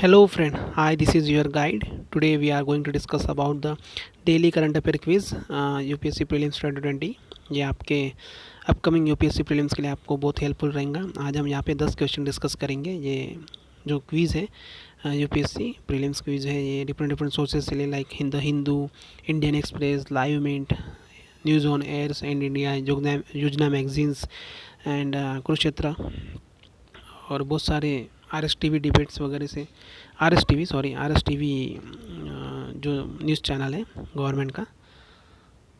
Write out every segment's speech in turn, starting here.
Hello friend, hi, this is your guide. Today we are going to discuss about the daily current affair quiz UPSC prelims 2020। ये आपके upcoming UPSC prelims के लिए आपको बहुत helpful रहेगा। आज हम यहाँ पे 10 क्वेश्चन डिस्कस करेंगे। ये जो क्विज़ है यूपीएससी प्रीलिम्स क्विज़ है, ये डिफरेंट सोर्सेज से ले, like the Hindu, Indian Express, Live Mint, News on Airs and India, Yojana magazines and Kurukshetra, और बहुत सारे R S T V debates वगैरह से, आर एस टी वी जो न्यूज़ चैनल है गवर्नमेंट का,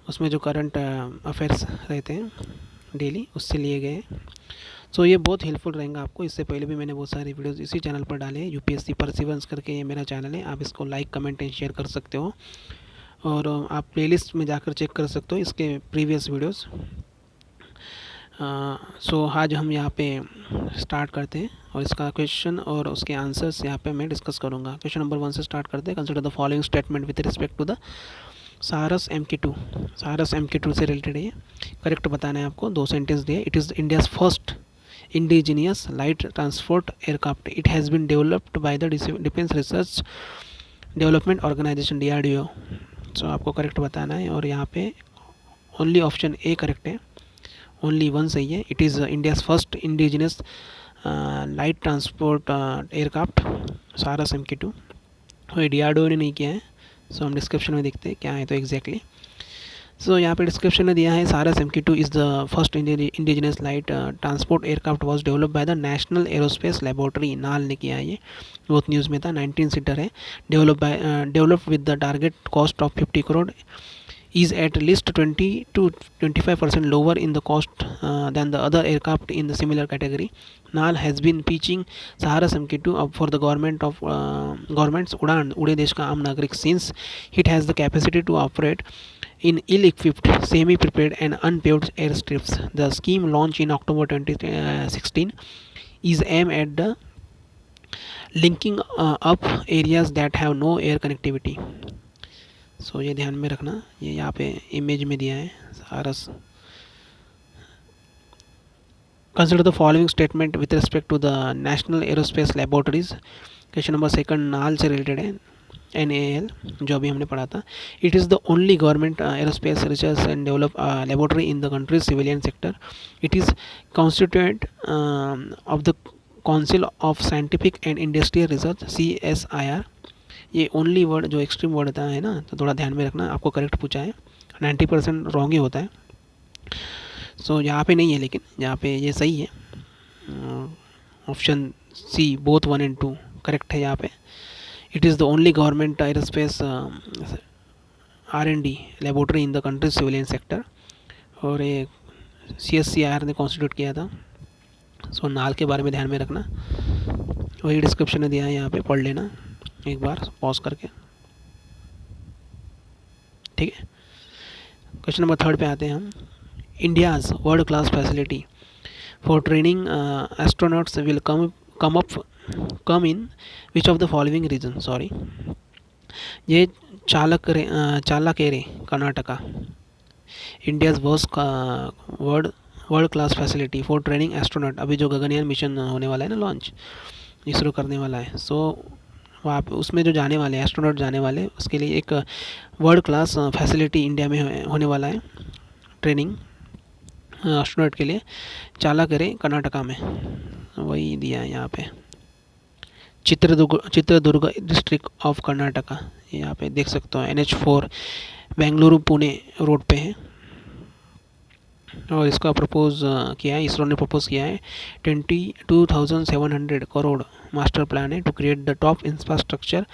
उसमें जो करंट अफेयर्स रहते हैं डेली, उससे लिए गए हैं। सो ये बहुत हेल्पफुल रहेगा आपको। इससे पहले भी मैंने बहुत सारे वीडियोस इसी चैनल पर डाले हैं। यूपीएससी परसिवरेंस करके ये मेरा चैनल है, आप इसको लाइक, कमेंट एंड शेयर कर सकते हो, और आप प्लेलिस्ट में जाकर चेक कर सकते हो इसके प्रीवियस वीडियोस। सो आज हम यहाँ पे स्टार्ट करते हैं, और इसका क्वेश्चन और उसके आंसर्स यहाँ पे मैं डिस्कस करूँगा। क्वेश्चन नंबर 1 से स्टार्ट करते हैं। Consider the following statement with respect to the Saras MK2। सारस MK2 से रिलेटेड है, करेक्ट बताना है आपको। 2 सेंटेंस दिए। It is India's first indigenous light transport aircraft. It has been developed by the defence research development organisation DRDO। So आपको correct बताना है, और यहाँ पे ओनली ऑप्शन ए करेक्ट है, ओनली वन सही है। It is India's first indigenous light transport aircraft Saras MK2। DRDO ने नहीं किया है। सो हम डिस्क्रिप्शन में देखते हैं क्या है तो एग्जैक्टली। सो यहाँ पे डिस्क्रिप्शन में दिया है, सारस MK2 is the first indigenous light transport aircraft was develop by the national aerospace laboratory. नाल ने किया है, ये बहुत न्यूज़ में था। 19 सीटर है, develop with the target cost of 50 crore, is at least 20 to 25% lower in the cost than the other aircraft in the similar category. NAL has been pitching Saharas MK2 up for the government's Udan Ude Desh Ka Aam Nagarik, since it has the capacity to operate in ill-equipped, semi-prepared and unpaved airstrips. The scheme, launched in October 2016, is aimed at the linking up areas that have no air connectivity. सो ये ध्यान में रखना, ये यहाँ पे image में दिया है Saras. Consider the following statement with respect to the national aerospace laboratories. Question number 2 नाल से रिलेटेड है, NAL, जो अभी हमने पढ़ा था। It is the only government aerospace research and develop laboratory in the countries civilian sector. It is constituent of the council of scientific and industrial research, CSIR। ये only word जो extreme word है ना, तो थोड़ा ध्यान में रखना। आपको करेक्ट पूछा है, 90% रॉन्ग ही होता है। सो यहाँ पे नहीं है, लेकिन यहाँ पे ये सही है। Option C, both 1 and 2 correct है यहाँ पे। It is the only government aerospace R&D laboratory in the country civilian sector, और ये CSIR ने कॉन्स्टिट्यूट किया था। सो नाल के बारे में ध्यान में रखना, वही डिस्क्रिप्शन में दिया है, यहाँ पे पढ़ लेना एक बार पॉज करके, ठीक है। क्वेश्चन नंबर 3 पे आते हैं हम। India's world class facility for training astronauts will come in which of the following region. Sorry, ये Challakere Karnataka. India's world class facility for training astronaut, अभी जो गगनयान मिशन होने वाला है ना, लॉन्च इसरो करने वाला है। सो वहाँ पे उसमें जो जाने वाले एस्ट्रोनॉट जाने वाले, उसके लिए एक वर्ल्ड क्लास फैसिलिटी इंडिया में होने वाला है, ट्रेनिंग एस्ट्रोनॉट के लिए। चालाकेरे कर्नाटका में, वही दिया है यहाँ पे। चित्रदुर्ग डिस्ट्रिक्ट ऑफ कर्नाटका, यहाँ पे देख सकते हो, NH4 बेंगलुरु पुणे रोड पे है। और इसका प्रपोज किया है, इसरो ने प्रपोज किया है 22,700 करोड़ मास्टर प्लान है to create the top infrastructure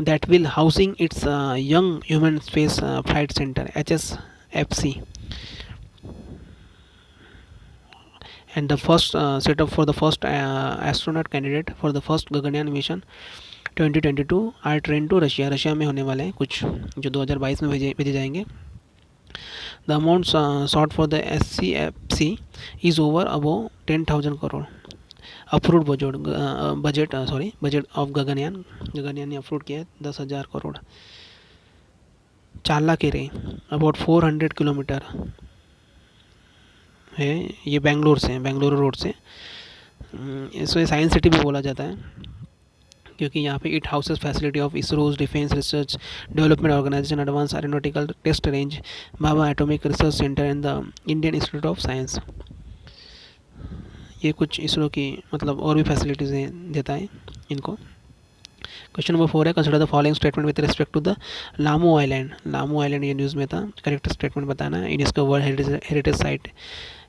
that will housing its young human space flight centre HSFC, and the first set up for the first astronaut candidate for the first Gaganyaan mission 2022 are trained to Russia में होने वाले हैं कुछ, जो 2022 में भेजे जाएंगे। The amount sought for the SCFC is over above 10,000 crore. Approved budget of Gaganyaan ने अप्रूव किया है 10,000 करोड़। चालाकेरे अबाउट 400 किलोमीटर है, ये बेंगलोर रोड से। इसको साइंस सिटी भी बोला जाता है। क्योंकि यहाँ पे it houses facility of ISRO's defence research development organisation advance aeronautical test range Bhabha atomic research centre and the Indian institute of science. ये कुछ इसरो की मतलब और भी फैसिलिटीज़ देता है इनको। क्वेश्चन नंबर 4 है consider the following statement with respect to the Lamu island. Lamu island ये न्यूज़ में था, करेक्ट स्टेटमेंट बताना है। यूनेस्को वर्ल्ड हेरिटेज साइट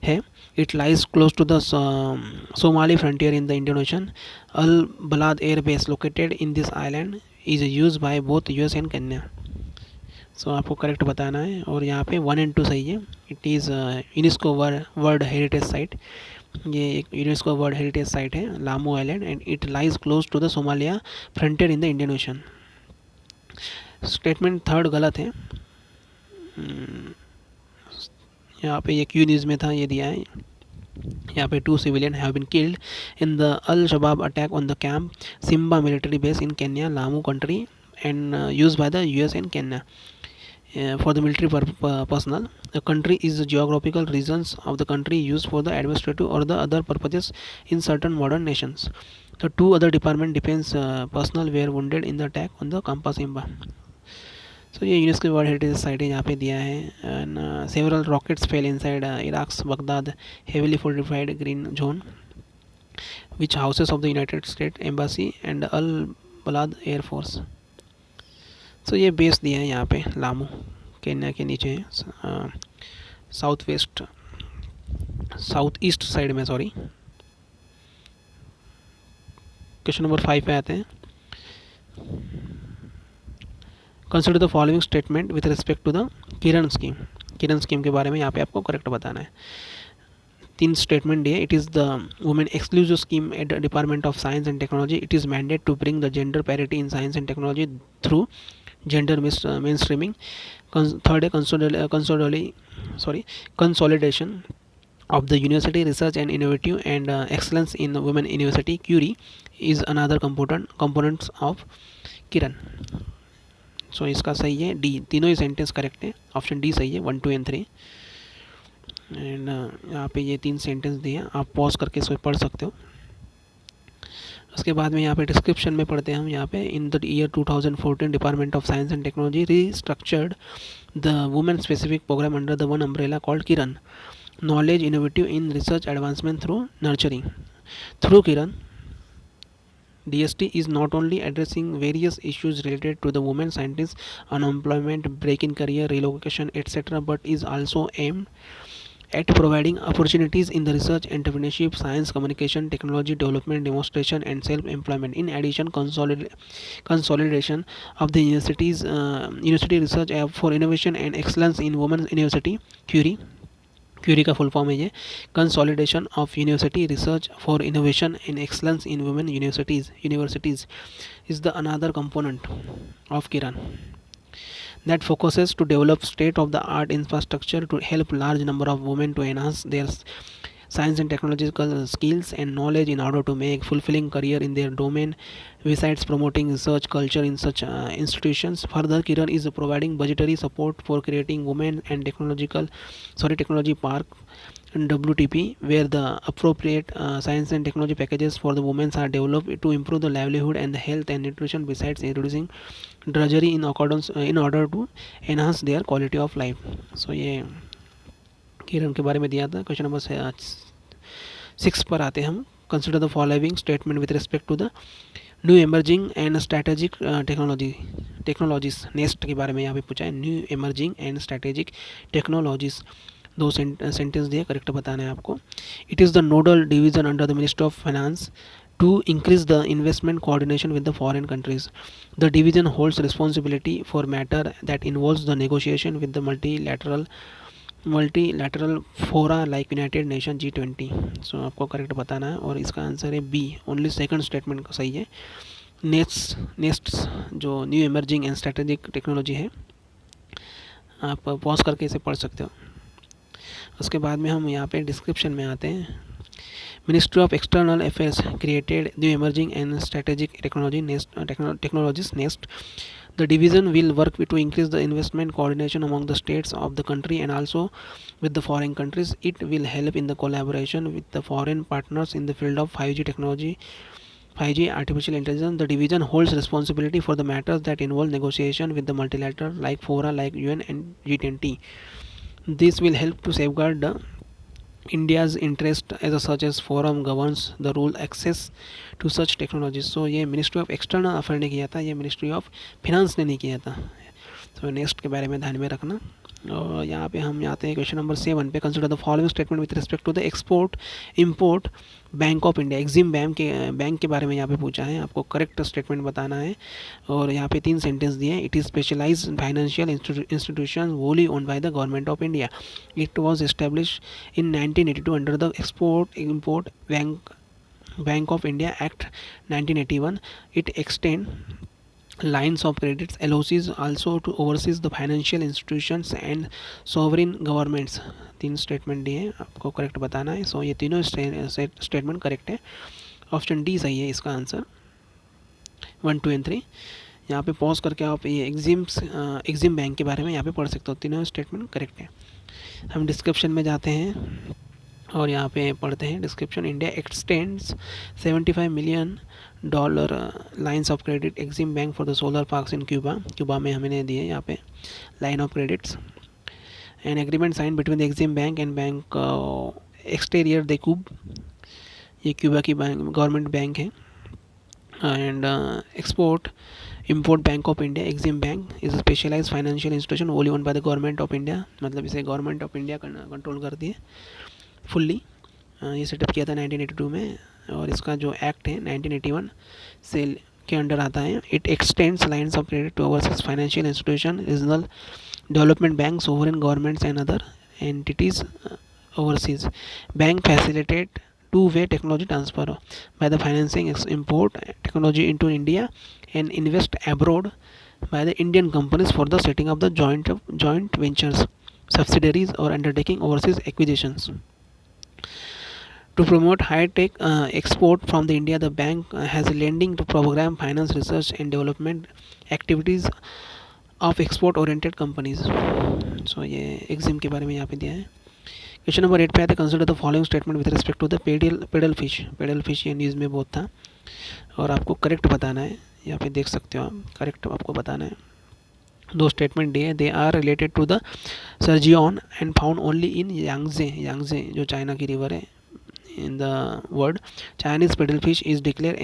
है। It lies close to the Somali frontier in the Indian Ocean. Al Balad air base located in this island is use by both US and Kenya. So आपको correct बताना है और यहाँ पे 1 और 2 सही है। It is UNESCO world heritage site, ये एक यूनेस्को वर्ल्ड हेरिटेज साइट है Lamu island and it lies close to the Somalia frontier in the Indian ocean. Statement third गलत है। यहाँ पे ये क्यू न्यूज़ में था, ये दिया है यहाँ पे 2 civilian have been killed in the Al Shabab attack on the camp Simba military base in Kenya Lamu country and use by the US and Kenya for the military personnel. The country is the geographical regions of the country used for the administrative or the other purposes in certain modern nations. The 2 other department defense personnel were wounded in the attack on the Kampa Simba. So ये UNESCO world heritage site है, यहाँ पे दिया है। And several rockets fell inside Iraq's Baghdad heavily fortified green zone which houses of the United State embassy and Al Balad air force. So ये base दिया है यहाँ पे लामू केन्या के नीचे है, साउथ ईस्ट साइड में, सॉरी। क्वेश्चन नंबर 5 पे आते हैं। Consider the following statement with respect to the KIRAN scheme. KIRAN scheme के बारे में यहाँ पे आपको करेक्ट बताना है। 3 स्टेटमेंट दिए। It is the women exclusive scheme at the department of science and technology. It is mandate to bring the gender parity in science and technology through gender mainstreaming. Third consolidation of the university research and innovative and excellence in women university. Curie is another components of Kiran. So इसका सही है D, तीनों ही sentence correct है। Option D सही है 1, 2 and 3। And यहाँ पे ये 3 सेंटेंस दिए, आप पॉज करके इसको पढ़ सकते हो। उसके बाद में यहाँ पे डिस्क्रिप्शन में पढ़ते हैं हम। यहाँ पे in the year 2014 department of science and technology restructured the women specific programme under the one umbrella called Kiran knowledge innovative in research advancement through nurturing. Through Kiran DST is not only addressing various issues related to the women scientists, unemployment, break in career, relocation, etc., but is also aimed at providing opportunities in the research, entrepreneurship, science, communication, technology development, demonstration, and self-employment. In addition, consolidation of the university research for innovation and excellence in women's university, CURIE का full form है ये, consolidation of university research for innovation and excellence in women universities is the another component of KIRAN that focuses to develop state-of-the-art infrastructure to help large number of women to enhance their science and technological skills and knowledge in order to make fulfilling career in their domain. Besides promoting research culture in such institutions, further Kiran is providing budgetary support for creating women and technology park and WTP, where the appropriate science and technology packages for the women are developed to improve the livelihood and the health and nutrition, besides reducing drudgery in order to enhance their quality of life. So ये किरण के बारे में दिया था। Question number 6 पर आते हैं हम। Consider the following statement with respect to the new emerging and strategic technologies. NEST के बारे में यहाँ पे पूछा है, new emerging and strategic technologies. 2 sentence दिए, करेक्ट बताना है आपको। It is the nodal division under the ministry of finance to increase the investment coordination with the foreign countries. The division holds responsibility for matter that involves the negotiation with the multilateral fora like United Nations, G20. So आपको correct बताना है और इसका answer है B, only second statement सही है। Next जो new emerging and strategic technology है, आप पॉज करके इसे पढ़ सकते हो। उसके बाद में हम यहाँ पे डिस्क्रिप्शन में आते हैं। Ministry of External Affairs created the Emerging and Strategic Technologies NEST. The division will work to increase the investment coordination among the states of the country and also with the foreign countries. It will help in the collaboration with the foreign partners in the field of 5G technology, 5G artificial intelligence, the division holds responsibility for the matters that involve negotiation with the multilateral like fora like UN and G20. This will help to safeguard the India's interest as such as forum governs the rule access to such technologies. So ये ministry of external affair ने किया था, ये ministry of finance ने नहीं किया था. तो नेक्स्ट के बारे में ध्यान में रखना. और यहाँ पे हम आते हैं क्वेश्चन नंबर 7 पे. Consider the following statement with respect to the export import bank of India. EXIM bank के बारे में यहाँ पे पूछा है, आपको करेक्ट स्टेटमेंट बताना है. और यहाँ पे 3 सेंटेंस दिए हैं. It is specialise financial institution wholly owned by the government of India. It was establish in 1982 under the export import bank of India act 1981. It extend lines of credits LOCs also to overseas the financial institutions and sovereign governments. 3 statement दिए हैं, आपको correct बताना है. सो ये तीनों statement correct है. Option D सही है इसका आंसर. 1, 2 and 3. यहाँ पे पॉज करके आप ये एग्जिम बैंक के बारे में यहाँ पे पढ़ सकते हो. तीनों स्टेटमेंट करेक्ट है. हम डिस्क्रिप्शन में जाते हैं और यहाँ पे पढ़ते हैं description. India extends $75 million lines of credit EXIM bank for the solar parks in Cuba में हमने दिए यहाँ पे line of credits. An agreement sign between the EXIM bank and bank exterior de Cuba. ये क्यूबा की government bank है. And export import bank of India EXIM bank is specialise financial institution only own by the government of India. मतलब इसे government of India control करती है fully. ये setup किया था 1982 में. और इसका जो एक्ट है 1981 से के अंडर आता है. It extends lines of credit to overseas financial institution regional development bank sovereign governments and other entities overseas. Bank facilitate two-way technology transfer by the financing import technology into India and invest abroad by the Indian companies for the setting up the joint ventures, subsidiaries or undertaking overseas acquisitions. To promote high-tech export from the India, the bank has a lending to program finance research and development activities of export-oriented companies. So ये EXIM के बारे में यहाँ पे दिया है. Question number 8 पे आते हैं. Consider the following statement with respect to the paddle fish. ये न्यूज़ में बहुत था और आपको करेक्ट बताना है. यहाँ पे देख सकते हो आप, करेक्ट आपको बताना है. 2 स्टेटमेंट दिए. They are related to the sturgeon and found only in Yangtze जो चाइना की रिवर है. In the world Chinese paddle fish is declare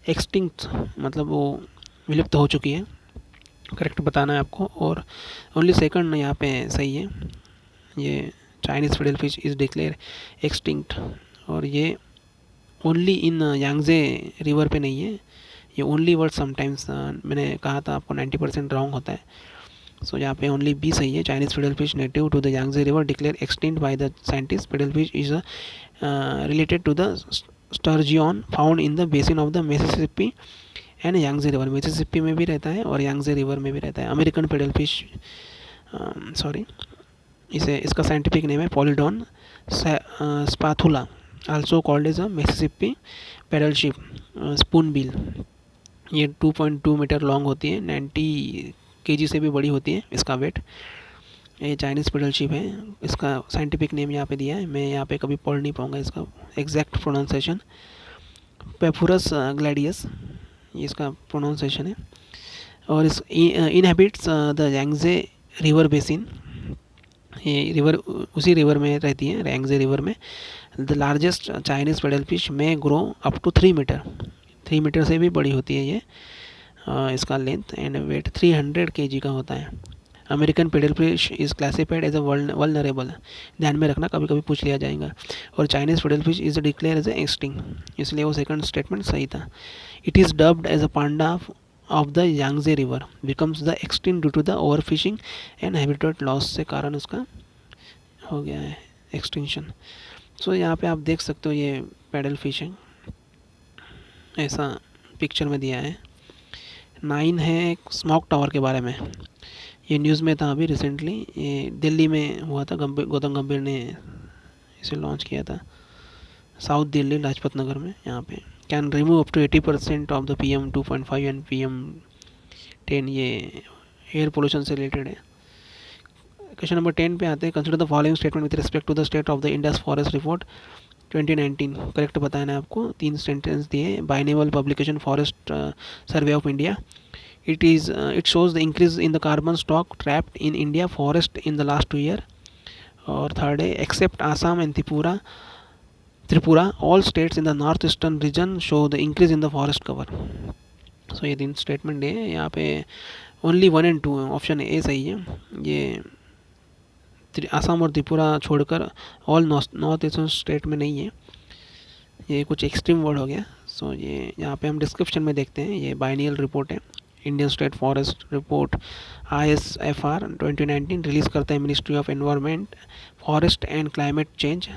extinct मतलब वो विलुप्त हो चुकी है. करेक्ट बताना है आपको. और ओनली सेकंड यहाँ पे सही है. ये Chinese paddle fish is declare extinct और ये ओनली इन यांगजे रिवर पे नहीं है. ये ओनली वर्ड समटाइम्स मैंने कहा था आपको 90% रॉन्ग होता है. सो यहाँ पे ओनली बी सही है. Chinese paddle fish native to the Yangtze river declare extinct by the scientist. Paddle fish is related to the sturgeon found in the basin of the Mississippi and Yangtze river. Mississippi में भी रहता है और Yangtze river में भी रहता है. American paddle fish इसका साइंटिफिक नेम है Polyodon spathula also called as a Mississippi paddle ship spoon bill. ये 2.2 मीटर लॉन्ग होती है. 90 kg से भी बड़ी होती है इसका वेट. ये चाइनीज़ पेडल शिप है. इसका साइंटिफिक नेम यहाँ पे दिया है. मैं यहाँ पे कभी पढ़ नहीं पाऊँगा इसका एग्जैक्ट प्रोनाउंसिएशन. पेफुरस ग्लैडियस ये इसका प्रोनाउंसिएशन है. और इस inhabits the Yangtze river basin. ये रिवर उसी रिवर में रहती है, यांगजे रिवर में. The largest Chinese paddle fish में grow up to 3 metre. 3 metre से भी बड़ी होती है ये. इसका लेंथ एंड वेट 300 kg का होता है. American paddle fish is classified as a vulnerable. ध्यान में रखना, कभी कभी पूछ लिया जाएगा. और Chinese paddle fish is declare as a extinct, इसलिए वो सेकंड स्टेटमेंट सही था. It is dubbed as a panda of the Yangtze river becomes the extinct due to the over fishing and habitat loss से कारण उसका हो गया है एक्सटिंक्शन. सो यहाँ पे आप देख सकते हो ये पेडल फिश है, ऐसा पिक्चर में दिया है. 9 है एक स्मॉक टावर के बारे में. ये न्यूज़ में था अभी रिसेंटली. ये दिल्ली में हुआ था. गौतम गंभीर ने इसे लॉन्च किया था साउथ दिल्ली लाजपत नगर में. यहाँ पे can remove up to 80% of the PM 2.5 and PM 10. ये एयर पोल्यूशन से रिलेटेड है. क्वेश्चन नंबर 10 पे आते हैं. Consider the following statement with respect to the state of the India's forest report 2019 correct बताया ना आपको, 3 सेंटेंस दिए। Biennial publication forest survey of India, it shows the increase in the carbon stock trapped in India forest in the last 2 year। और third है except Assam and Tripura all states in the north eastern region show the increase in the forest cover। सो ये 3 statement है यहाँ पे, only 1 and 2 option A सही है। ये आसाम और त्रिपुरा छोड़कर ऑल नॉर्थ ईस्टर्न स्टेट में नहीं है, ये कुछ एक्सट्रीम वर्ड हो गया। सो ये यहाँ पे हम डिस्क्रिप्शन में देखते हैं, ये बाइनियल रिपोर्ट है, Indian state forest report ISFR 2019 release करता है ministry of environment, forest and climate change.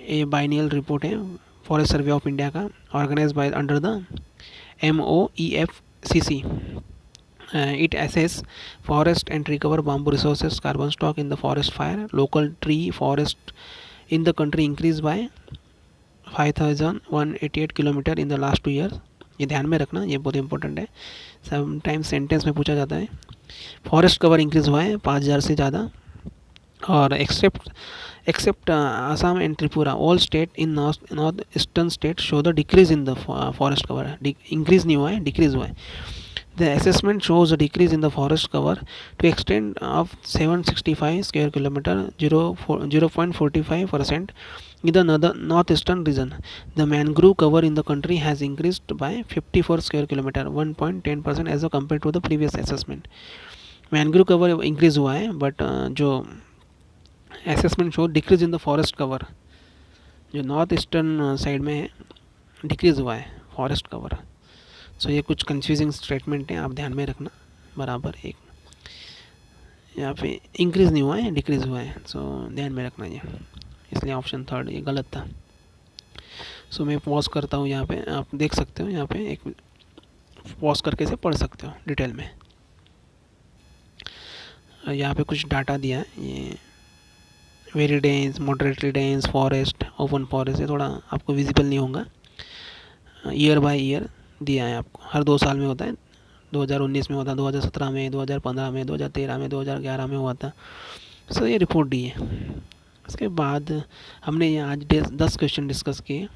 ये बाइनियल रिपोर्ट है फॉरेस्ट सर्वे ऑफ इंडिया का, organise by under the MOEFCC। It assess forest and recover bamboo resources, carbon stock in the forest fire, local tree forest in the country increased by 5,188 kilometre in the last 2 years। ये ध्यान में रखना, ये बहुत important है, sometimes sentence में पूछा जाता है। फॉरेस्ट कवर इंक्रीज हुआ है 5,000 से ज़्यादा। और except Assam and Tripura all state in north eastern state show the decrease in the forest cover. Increase नहीं हुआ है, डिक्रीज हुआ है। The assessment shows a decrease in the forest cover to extent of 765 square kilometer, 0.45% in the northeastern region। The mangrove cover in the country has increased by 54 square kilometer, 1.10% as compared to the previous assessment। mangrove cover increase हुआ है, but जो assessment show decrease in the forest cover, जो north eastern side में है, decrease हुआ है forest cover. सो ये कुछ कंफ्यूजिंग स्टेटमेंट हैं, आप ध्यान में रखना बराबर। एक यहाँ पे इंक्रीज़ नहीं हुआ है, डिक्रीज़ हुआ है, सो ध्यान में रखना ये, इसलिए ऑप्शन थर्ड ये गलत था। सो मैं पॉज करता हूँ यहाँ पे, आप देख सकते हो यहाँ पे, एक पॉज करके से पढ़ सकते हो डिटेल में। यहाँ पे कुछ डाटा दिया है, ये very dense, moderately dense forest, open forest, ये थोड़ा आपको विजिबल नहीं होगा। ईयर बाय ईयर दिया है आपको, हर 2 साल में होता है, 2019 में होता है, 2017 में, 2015 में, 2013 में, 2011 में हुआ था। सो ये रिपोर्ट दी है। उसके बाद हमने ये आज 10 क्वेश्चन डिस्कस किए।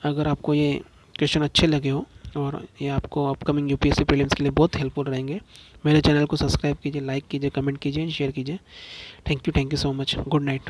अगर आपको ये क्वेश्चन अच्छे लगे हो और ये आपको अपकमिंग UPSC प्रीलिम्स के लिए बहुत हेल्पफुल रहेंगे, मेरे चैनल को सब्सक्राइब कीजिए, लाइक कीजिए, कमेंट कीजिए, शेयर कीजिए। Thank you so much, good night.